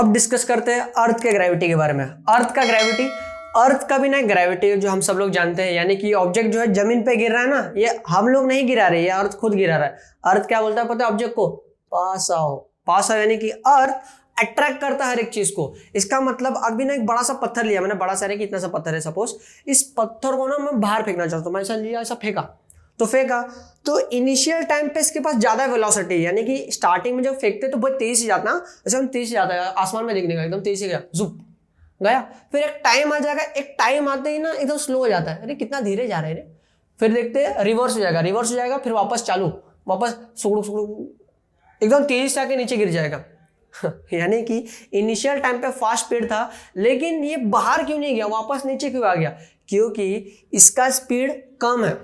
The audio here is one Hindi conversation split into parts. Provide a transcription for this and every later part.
अब डिस्कस करते हैं अर्थ के ग्रेविटी के बारे में। अर्थ का ग्रेविटी, अर्थ का भी ना ग्रेविटी जो हम सब लोग जानते हैं, यानी कि ऑब्जेक्ट जो है जमीन पे गिर रहा है ना, ये हम लोग नहीं गिरा रहे, ये अर्थ खुद गिरा रहा है। अर्थ क्या बोलता है पता है ऑब्जेक्ट को? पास आओ। पास आओ यानी कि अर्थ अट्रैक्ट करता है हर एक चीज को। इसका मतलब अभी ना एक बड़ा सा पत्थर लिया मैंने, बड़ा सा है कि इतना सा पत्थर है सपोज, इस पत्थर को ना मैं बाहर फेंकना चाहता हूँ, मैंने ऐसा लिया, ऐसा फेंका, तो फेंका तो इनिशियल टाइम पे इसके पास ज्यादा वेलोसिटी, यानी कि स्टार्टिंग में जब फेंकते तो बहुत तेज से जाता ना, जैसे हम तेज से जाता है आसमान में देखने का, एकदम तेज से गया, जुप गया। फिर एक टाइम आ जाएगा, एक टाइम आते ही ना एकदम स्लो हो जाता है, अरे कितना धीरे जा रहे हैं रे। फिर देखते हैं रिवर्स हो जाएगा, रिवर्स हो जाएगा, फिर वापस चालू, वापस सुगड़ू सुगड़ू एकदम तेजी से आके नीचे गिर जाएगा। यानी कि इनिशियल टाइम पे फास्ट स्पीड था, लेकिन ये बाहर क्यों नहीं गया, वापस नीचे क्यों आ गया? क्योंकि इसका स्पीड कम है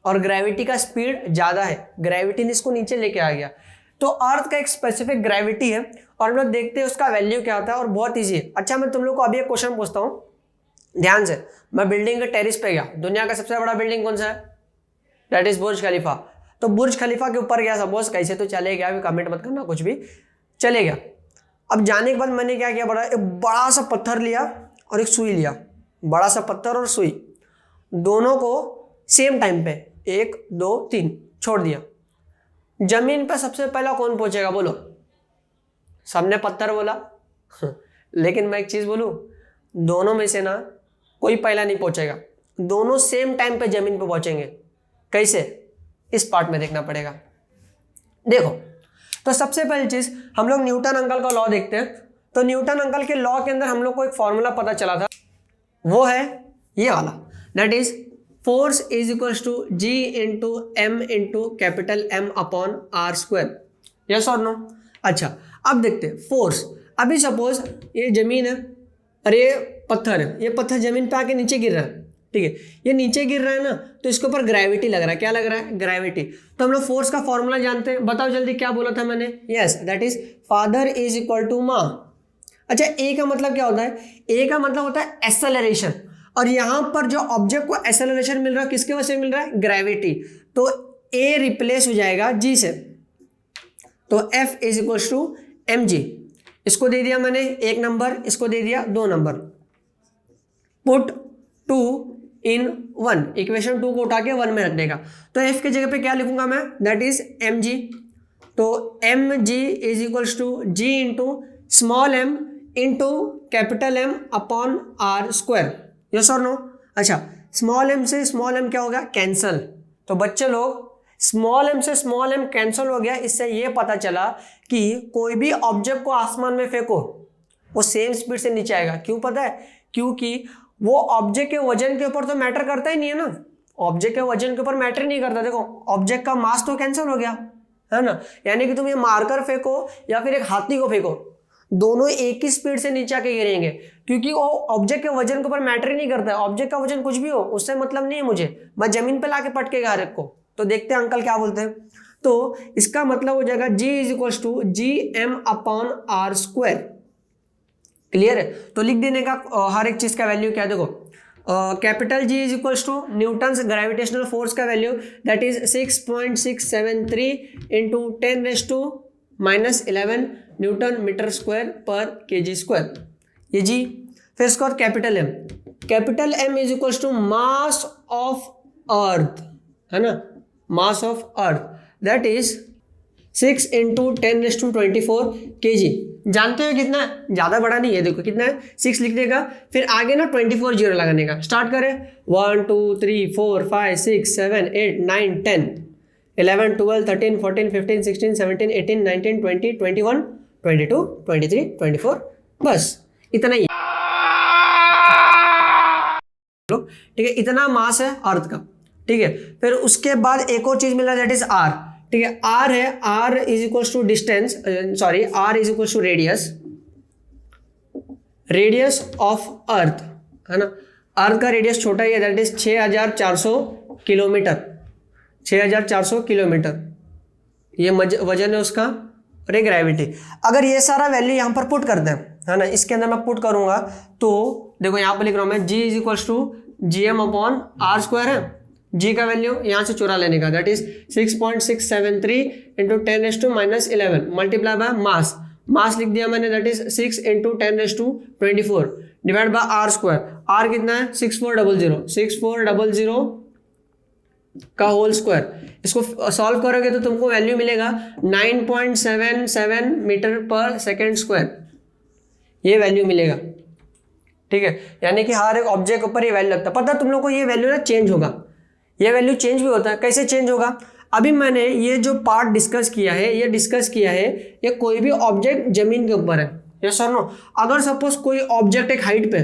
और ग्रेविटी का स्पीड ज्यादा है, ग्रेविटी ने इसको नीचे लेके आ गया। तो अर्थ का एक स्पेसिफिक ग्रेविटी है और हम लोग देखते हैं उसका वैल्यू क्या होता है, और बहुत ईजी है। अच्छा मैं तुम लोग को अभी एक क्वेश्चन पूछता हूँ, ध्यान से। मैं बिल्डिंग के टेरिस पे गया, दुनिया का सबसे बड़ा बिल्डिंग कौन सा है? दैट इज बुर्ज खलीफा। तो बुर्ज खलीफा के ऊपर गया सपोज, कैसे तो चले गया, अभी कमेंट मत करना कुछ भी, चले गया। अब जाने के बाद मैंने क्या किया, एक बड़ा सा पत्थर लिया और एक सुई लिया, बड़ा सा पत्थर और सुई, दोनों को सेम टाइम पे 1 2 3 छोड़ दिया। जमीन पे सबसे पहला कौन पहुंचेगा बोलो? सबने पत्थर बोला। लेकिन मैं एक चीज बोलूं, दोनों में से ना कोई पहला नहीं पहुंचेगा, दोनों सेम टाइम पे जमीन पे पहुंचेंगे। कैसे? इस पार्ट में देखना पड़ेगा। देखो, तो सबसे पहली चीज हम लोग न्यूटन अंकल का लॉ देखते हैं। तो न्यूटन अंकल के लॉ के अंदर हम लोग को एक फॉर्मूला पता चला था, वो है ये वाला, that is force is equals to G into M into capital M upon R square. Yes और नो? अच्छा अब देखते हैं फोर्स। अभी सपोज ये जमीन है और ये पत्थर है, ये पत्थर जमीन पे आके नीचे गिर रहा है, ठीक है, ये नीचे गिर रहा है ना, तो इसके ऊपर ग्रेविटी लग रहा है। क्या लग रहा है? ग्रेविटी। तो हम लोग फोर्स का फॉर्मूला जानते हैं, बताओ जल्दी क्या बोला था मैंने? Yes, that is father is equal to माँ। अच्छा ए का मतलब क्या होता है? ए का मतलब होता है एक्सेलरेशन, और यहां पर जो ऑब्जेक्ट को एक्सेलरेशन मिल रहा है किसके वजह से मिल रहा है? ग्रेविटी। तो ए रिप्लेस हो जाएगा जी से, तो F is equal to M G. इसको दे दिया मैंने 1 नंबर, इसको दे दिया 2 नंबर। पुट 2 in 1, इक्वेशन 2 को उठा के 1 में रख देगा। तो एफ की जगह पे क्या लिखूंगा मैं? That is M G. तो M G is equals to G into small M into capital M upon R square. Yes और नो? अच्छा स्मॉल एम से स्मॉल एम क्या हो गया? कैंसल। तो बच्चे लोग स्मॉल एम से स्मॉल एम कैंसल हो गया। इससे ये पता चला कि कोई भी ऑब्जेक्ट को आसमान में फेंको वो सेम स्पीड से नीचे आएगा। क्यों पता है? क्योंकि वो ऑब्जेक्ट के वजन के ऊपर तो मैटर करता ही नहीं है ना, ऑब्जेक्ट के वजन के ऊपर मैटर नहीं करता। देखो ऑब्जेक्ट का मास तो कैंसिल हो गया है ना, यानी कि तुम ये मार्कर फेंको या फिर एक हाथी को फेंको, दोनों एक ही स्पीड से नीचे आके गिरेंगे, क्योंकि वो ऑब्जेक्ट के वजन के ऊपर मैटर ही नहीं करता है। ऑब्जेक्ट का वजन कुछ भी हो उससे मतलब नहीं है मुझे, मैं जमीन पे लाके पटकेगा हर एक को। तो देखते हैं अंकल क्या बोलते हैं। तो इसका मतलब हो जाएगा G is equal to G M upon R square. Clear है? तो लिख देने का हर एक चीज का वैल्यू क्या है, देखो capital G is equal to Newton gravitational force का value that is 6.673 into 10⁻⁻11 Newton metre square पर केजी स्क्वायर, ये जी। फिर इसके बाद capital M is equal to mass of earth, है ना, mass of earth that is 6 into 10⁻24 kg। जानते हो कितना है? ज्यादा बड़ा नहीं है, देखो कितना है, 6 लिख देगा, फिर आगे ना 24 जीरो लगाने का। स्टार्ट करें 1 2 3 4 5 6 7 8 9 10 11 12 13 14 15 16 17 18 19 20 21 22 23 24, बस इतना ही। ठीक है, इतना मास है अर्थ का। ठीक है, फिर उसके बाद एक और चीज मिला दैट इज आर। ठीक है, आर है, R is equal to distance, sorry R is equal to radius of earth, है ना। अर्थ का रेडियस छोटा ही है, दैट इज 6400 किलोमीटर, 6400 किलोमीटर ये वजन है उसका, और एक ग्रेविटी। अगर ये सारा वैल्यू यहाँ पर पुट करते हैं, है ना, इसके अंदर मैं पुट करूंगा तो देखो यहाँ पर लिख रहा हूं मैं G is equal to G M upon R square है, जी का वैल्यू यहाँ से चुरा लेने का, that is 6.673 into 10⁻⁻11 multiply by mass. Mass लिख दिया मैंने, that is 6 × 10⁻24 divide by R square. R कितना है 6400 का होल स्क्वायर। इसको सॉल्व करोगे तो तुमको वैल्यू मिलेगा 9.77 मीटर पर सेकेंड स्क्वायर, ये वैल्यू मिलेगा। ठीक है, यानी कि हर एक ऑब्जेक्ट ऊपर ये वैल्यू लगता है। पता तुम लोग को ये वैल्यू ना चेंज होगा, ये वैल्यू चेंज भी होता है। कैसे चेंज होगा? अभी मैंने ये जो पार्ट डिस्कस किया है, ये कोई भी ऑब्जेक्ट जमीन के ऊपर है, यस और नो। अगर सपोज कोई ऑब्जेक्ट एक हाइट पे,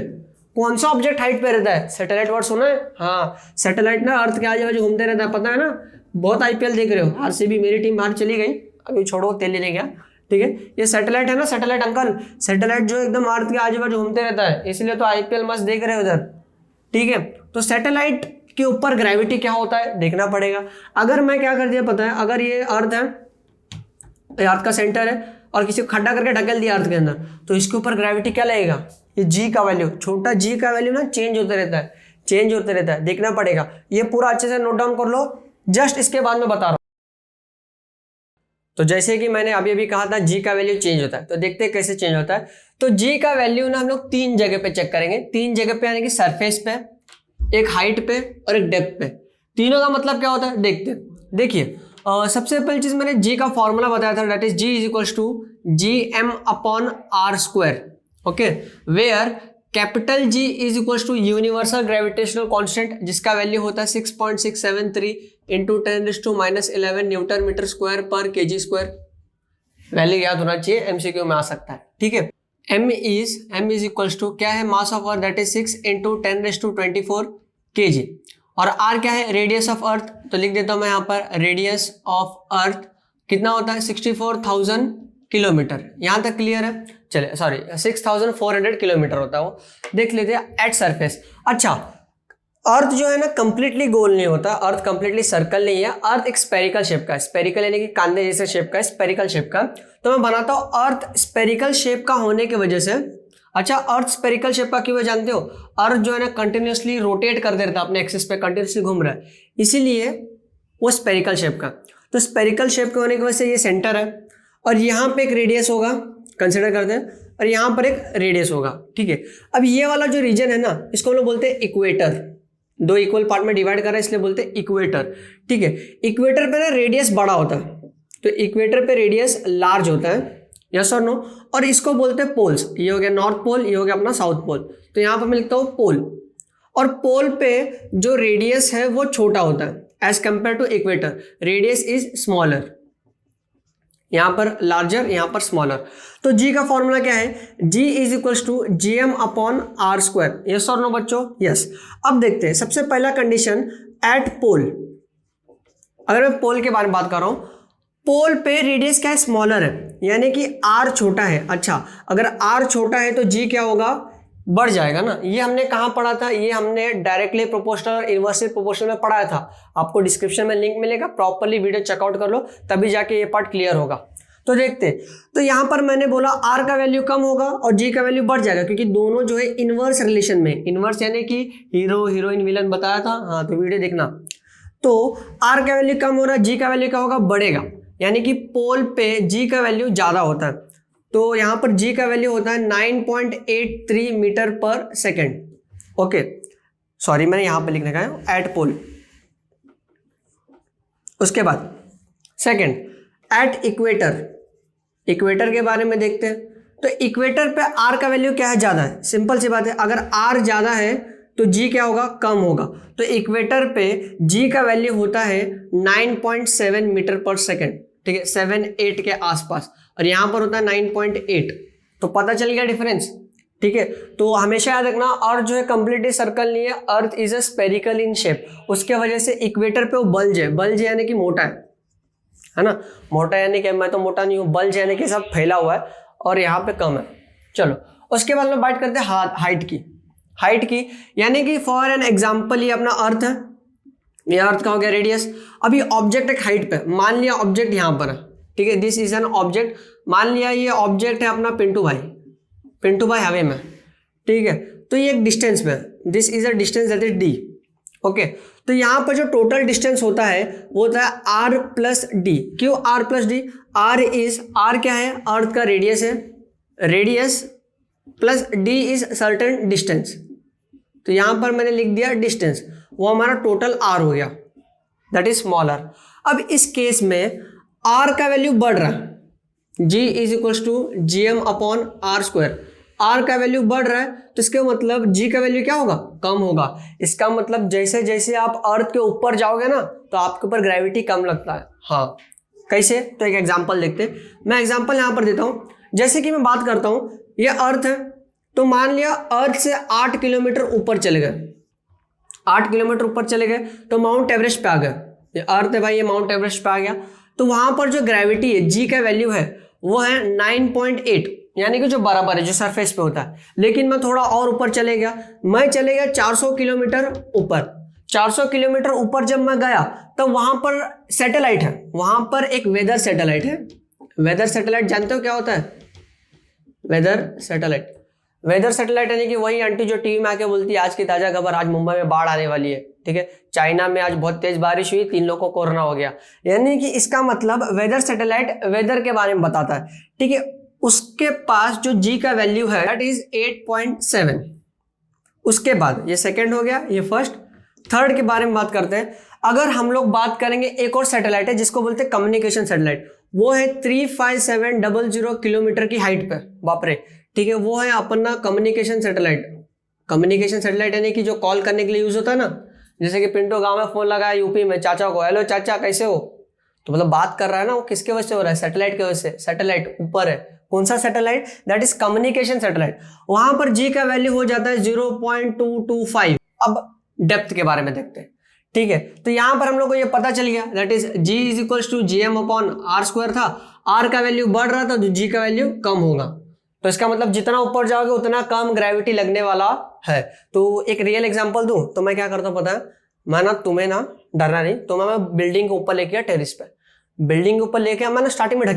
कौन सा ऑब्जेक्ट हाइट पे रहता है? सैटेलाइट वर्ड सुना है? हाँ, सैटेलाइट ना अर्थ के आजू बाजू घूमते रहता है, पता है ना। बहुत आईपीएल देख रहे हो। आरसीबी मेरी टीम बाहर चली गई, अभी छोड़ो, तेल लेने गया। ठीक है, ये सैटेलाइट है ना, सैटेलाइट अंकल, सैटेलाइट जो एकदम अर्थ के आजू बाजू घूमते रहता है, इसलिए तो आईपीएल मस्त देख रहे हो उधर। ठीक है, तो सैटेलाइट के ऊपर ग्रेविटी क्या होता है देखना पड़ेगा। अगर मैं क्या कर दिया पता है, अगर ये अर्थ है, अर्थ का सेंटर है और किसी को खड्डा करके ढकेल दिया अर्थ के अंदर, तो इसके ऊपर ग्रेविटी क्या लगेगा? ये जी का वैल्यू, छोटा जी का वैल्यू ना चेंज होते रहता है, देखना पड़ेगा। ये पूरा अच्छे से नोट डाउन कर लो, जस्ट इसके बाद में बता रहा हूं। तो जैसे कि मैंने अभी अभी कहा था जी का वैल्यू चेंज होता है, तो देखते हैं कैसे चेंज होता है। तो जी का वैल्यू ना हम लोग 3 जगह पे चेक करेंगे, 3 जगह पे, यानी कि सरफेस पे, एक हाइट पे और एक डेप्थ पे। तीनों का मतलब क्या होता है देखते हैं। देखिए, सबसे पहली चीज मैंने जी का फॉर्मूला बताया था, that is G is equals to GM/R²। Okay, where capital G is equals to universal gravitational constant, जिसका वैल्यू होता है 6.673 × 10⁻11 न्यूटन मीटर स्क्वायर पर kg स्क्वायर। वैल्यू याद होना चाहिए, एमसीक्यू में आ सकता है। ठीक है, m इज इक्वल्स टू क्या है? मास of earth, that is 6 × 10⁻24 kg। और r क्या है? रेडियस ऑफ अर्थ। तो लिख देता हूं मैं यहाँ पर, रेडियस ऑफ अर्थ कितना होता है? 64,000 किलोमीटर। यहां तक क्लियर है? चले, सॉरी 6,400 किलोमीटर होता है वो। देख लेते हैं एट सरफेस। अच्छा, अर्थ जो है ना कंप्लीटली गोल नहीं होता, अर्थ कंप्लीटली सर्कल नहीं है। अर्थ एक स्पेरिकल शेप का है, स्पेरिकल यानी कि कांदे जैसे शेप का है, स्पेरिकल शेप का। तो मैं बनाता हूं अर्थ स्पेरिकल शेप का होने की वजह से। अच्छा, अर्थ स्पेरिकल शेप का क्यों जानते हो? अर्थ जो है ना कंटिन्यूसली रोटेट कर देता है अपने एक्सिस पे, कंटिन्यूसली घूम रहा है, इसीलिए वो स्पेरिकल शेप का। तो स्पेरिकल शेप के होने की वजह से ये सेंटर है, और यहाँ पे एक रेडियस होगा, कंसिडर करते हैं, और यहाँ पर एक रेडियस होगा। ठीक है, अब ये वाला जो रीजन है ना, इसको हम लोग बोलते हैं इक्वेटर। 2 इक्वल पार्ट में डिवाइड कर रहा है, इसलिए बोलते हैं इक्वेटर। ठीक है, इक्वेटर पे ना रेडियस बड़ा होता है, तो इक्वेटर पे रेडियस लार्ज होता है, यस और नो। और इसको बोलते हैं पोल्स। ये हो गया नॉर्थ पोल, ये हो गया अपना साउथ पोल। तो यहाँ पर मैं लिखता हूँ पोल, और पोल पे जो रेडियस है वो छोटा होता है as compare to equator, radius is smaller. यहाँ पर लार्जर, यहाँ पर स्मॉलर। तो जी का फॉर्मूला क्या है? G is equals to GM/R²। Yes और नो बच्चों? यस। अब देखते हैं, सबसे पहला कंडीशन एट पोल। अगर मैं पोल के बारे में बात कर रहा हूं, पोल पे रेडियस क्या है? स्मॉलर है, यानी कि आर छोटा है। अच्छा, अगर आर छोटा है तो जी क्या होगा? बढ़ जाएगा ना। ये हमने कहाँ पढ़ा था? ये हमने डायरेक्टली प्रोपोर्शनल और इनवर्सली प्रोपोर्शनल में पढ़ाया था। आपको डिस्क्रिप्शन में लिंक मिलेगा, प्रॉपर्ली वीडियो चेकआउट कर लो, तभी जाके ये पार्ट क्लियर होगा। तो देखते, तो यहाँ पर मैंने बोला आर का वैल्यू कम होगा और जी का वैल्यू बढ़ जाएगा, क्योंकि दोनों जो है इनवर्स रिलेशन में, इनवर्स यानी कि हीरो हीरोइन विलन बताया था, हाँ तो वीडियो देखना। तो आर का वैल्यू कम हो रहा है, जी का वैल्यू क्या होगा? बढ़ेगा, यानी कि पोल पे जी का वैल्यू ज्यादा होता है। तो यहां पर जी का वैल्यू होता है 9.83 मीटर पर सेकेंड। ओके, सॉरी मैंने यहां पर लिखने का है एट पोल। उसके बाद सेकेंड एट इक्वेटर। इक्वेटर के बारे में देखते हैं। तो इक्वेटर पे आर का वैल्यू क्या है? ज्यादा है। सिंपल सी बात है, अगर आर ज्यादा है तो जी क्या होगा? कम होगा। तो इक्वेटर पे जी का वैल्यू होता है 9.7 मीटर पर सेकेंड। ठीक है, 7-8 के आसपास, और यहां पर होता है 9.8। तो पता चल गया डिफरेंस। ठीक है, तो हमेशा याद रखना, अर्थ जो है कंप्लीटली सर्कल नहीं है, earth is a spherical in shape. उसके वजह से इक्वेटर पे वो बल्ज है, बल्ज यानी कि मोटा है ना, मोटा यानी कि मैं तो मोटा नहीं हूं, बल्ज यानी कि सब फैला हुआ है, और यहाँ पे कम है। चलो, उसके बाद में बात करते हैं हाइट की। हाइट की यानी कि फॉर एन एग्जाम्पल ये अपना अर्थ है, ये अर्थ का हो गया रेडियस। अभी ऑब्जेक्ट एक हाइट पे, मान लिया ऑब्जेक्ट यहाँ पर है। ठीक है, दिस इज एन ऑब्जेक्ट। मान लिया ये ऑब्जेक्ट है अपना पिंटू भाई हवे में। ठीक है, तो ये एक डिस्टेंस में, this is a distance that is D. Okay, तो यहाँ पर जो टोटल डिस्टेंस होता है वो होता है आर प्लस डी। क्यों आर प्लस डी? आर क्या है? अर्थ का रेडियस है, radius plus D is certain distance. तो यहाँ पर मैंने लिख दिया डिस्टेंस, वो हमारा टोटल आर हो गया, दैट इज स्मॉल आर। अब इस केस में आर का वैल्यू बढ़ रहा है, G is equals to G M upon R square. R का वैल्यू बढ़ रहा है तो इसका मतलब जी का वैल्यू क्या होगा? कम होगा। इसका मतलब जैसे जैसे आप अर्थ के ऊपर जाओगे ना तो आपके ऊपर ग्रेविटी कम लगता है। हाँ, कैसे? तो एक एग्जांपल देखते हैं। मैं एग्जांपल यहाँ पर देता हूँ। जैसे कि मैं बात करता हूँ, ये अर्थ है, तो मान लिया अर्थ से 8 किलोमीटर ऊपर चले गए, 8 किलोमीटर ऊपर चले गए तो माउंट एवरेस्ट पे आ गए। ये अर्थ है भाई, ये माउंट एवरेस्ट पे आ गया। तो वहां पर जो ग्रेविटी है, जी का वैल्यू है वो है 9.8, यानी कि जो बराबर है जो सरफेस पे होता है। लेकिन मैं थोड़ा और ऊपर चले गया, मैं चले गया 400 किलोमीटर ऊपर। 400 किलोमीटर ऊपर जब मैं गया तो वहां पर सैटेलाइट है, वहां पर एक वेदर सैटेलाइट है। वेदर सैटेलाइट जानते हो क्या होता है? वेदर सैटेलाइट, वेदर सैटेलाइट यानी कि वही आंटी जो टीवी में आके बोलती है आज की ताजा खबर, आज मुंबई में बाढ़ आने वाली है, ठीक है, चाइना में आज बहुत तेज बारिश हुई, 3 लोगों को कोरोना हो गया। यानी कि इसका मतलब वेदर सैटेलाइट वेदर के बारे में बताता है, ठीक है। उसके पास जो जी का वैल्यू है दैट इज 8.7। उसके बाद ये सेकंड हो गया, ये फर्स्ट। थर्ड के बारे में बात करते हैं। अगर हम लोग बात करेंगे, एक और सैटेलाइट है जिसको बोलते हैं कम्युनिकेशन सैटेलाइट, वो है 35700 किलोमीटर की हाइट पे, बाप रे, ठीक है। वो है अपना कम्युनिकेशन सैटेलाइट। कम्युनिकेशन सैटेलाइट यानी कि जो कॉल करने के लिए यूज होता है ना, जैसे कि पिंटू गांव में फोन लगाया यूपी में चाचा को, हेलो चाचा कैसे हो, तो मतलब बात कर रहा है ना, वो किसके वजह से हो रहा है? सैटेलाइट की वजह से। सैटेलाइट ऊपर है, कौन सा satellite? That is communication satellite. वहां पर जी का वैल्यू हो जाता है 0.225। अब डेप्थ के बारे में देखते हैं, ठीक है। तो यहां पर हम लोग को ये पता चल गया that is G is equals to G M upon R square था। आर का वैल्यू बढ़ रहा था तो जी का वैल्यू कम होगा। तो इसका मतलब जितना ऊपर जाओगे उतना कम ग्रेविटी लगने वाला है। तो एक रियल एग्जांपल दूं तो मैं क्या करता हूं पता है? मैं ना, तुम्हें ना डरना नहीं, तो मैं बिल्डिंग के ऊपर लेके गया, टेरिस पे बिल्डिंग के ऊपर लेके, मैंने स्टार्टिंग में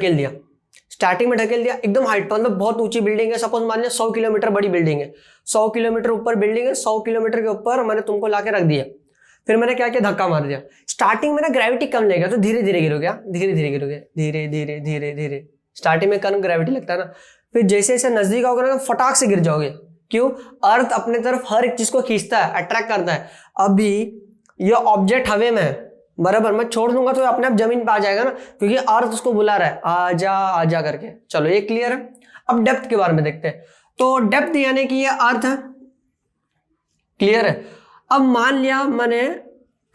ढकेल दिया, एकदम हाइट पर, मतलब बहुत ऊंची बिल्डिंग है, सपोज मान लिया 100 किलोमीटर बड़ी बिल्डिंग है, 100 किलोमीटर ऊपर बिल्डिंग है, 100 किलोमीटर के ऊपर मैंने तुमको लाके रख दिया। फिर मैंने क्या किया? धक्का मार दिया। स्टार्टिंग में ना ग्रेविटी कम लगेगा तो धीरे धीरे गिरोगे, धीरे धीरे गिरोगे, धीरे धीरे धीरे धीरे। स्टार्टिंग में कम ग्रेविटी लगता है ना, फिर जैसे जैसे नजदीक आओगे ना तो फटाक से गिर जाओगे। क्यों? अर्थ अपने तरफ हर एक चीज को खींचता है, अट्रैक्ट करता है। अभी ये ऑब्जेक्ट हवे में है, बराबर, मैं छोड़ दूंगा तो अपने आप जमीन पे आ जाएगा ना, क्योंकि अर्थ उसको बुला रहा है आजा आजा करके। चलो ये क्लियर है। अब डेप्थ के बारे में देखते हैं। तो डेप्थ यानी कि ये अर्थ है, क्लियर है। अब मान लिया मैंने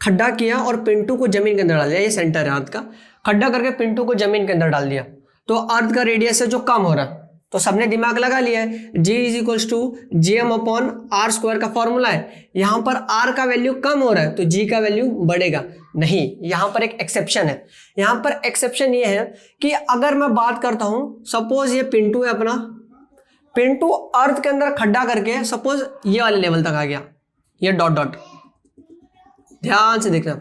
खड्डा किया और पिंटू को जमीन के अंदर डाल दिया, ये सेंटर है अर्थ का, खड्डा करके पिंटू को जमीन के अंदर डाल दिया, तो अर्थ का रेडियस है जो कम हो रहा है। तो सबने दिमाग लगा लिया है, G is equals to G M upon R square का फॉर्मूला है। यहां पर आर का वैल्यू कम हो रहा है तो जी का वैल्यू बढ़ेगा नहीं। यहां पर एक एक्सेप्शन है। यहां पर एक्सेप्शन ये है कि अगर मैं बात करता हूं, सपोज ये पिंटू है अपना, पिंटू अर्थ के अंदर खड्डा करके सपोज ये वाले लेवल तक आ गया, ये डॉट डॉट, ध्यान से देखना।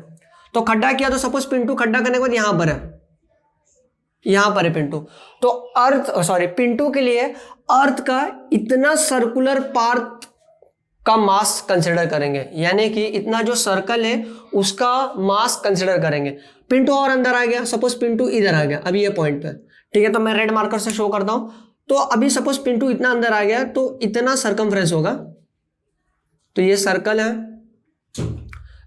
तो खड्डा किया तो सपोज पिंटू खड्डा करने के बाद यहां पर है, यहां पर है पिंटू। तो अर्थ, सॉरी, पिंटू के लिए अर्थ का इतना सर्कुलर पार्ट का मास कंसिडर करेंगे, यानी कि इतना जो सर्कल है उसका मास कंसिडर करेंगे। पिंटू और अंदर आ गया, सपोज पिंटू इधर आ गया अभी ये पॉइंट पे, ठीक है। तो मैं रेड मार्कर से शो करता हूं। तो अभी सपोज पिंटू इतना अंदर आ गया तो इतना सर्कमफ्रेंस होगा, तो ये सर्कल है।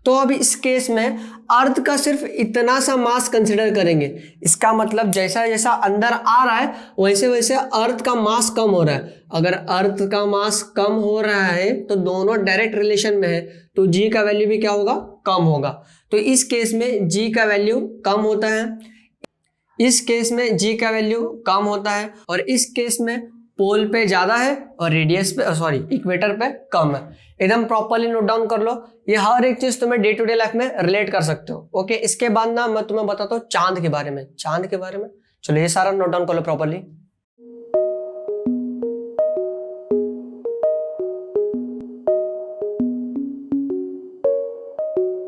तो अब इस केस में अर्थ का सिर्फ इतना सा मास कंसिडर करेंगे। इसका मतलब जैसा जैसा अंदर आ रहा है वैसे वैसे अर्थ का मास कम हो रहा है। अगर अर्थ का मास कम हो रहा है तो दोनों डायरेक्ट रिलेशन में है, तो जी का वैल्यू भी क्या होगा? कम होगा। तो इस केस में जी का वैल्यू कम होता है, इस केस में जी का वैल्यू कम होता है, और इस केस में पोल पे ज्यादा है और रेडियस पे, सॉरी, इक्वेटर पे कम है। एकदम प्रॉपर्ली नोट डाउन कर लो, ये हर एक चीज तुम्हें डे टू डे लाइफ में रिलेट कर सकते हो। ओके, इसके बाद ना मैं तुम्हें बताता हूँ चांद के बारे में। चांद के बारे में चलो ये सारा नोट डाउन कर लो प्रॉपर्ली।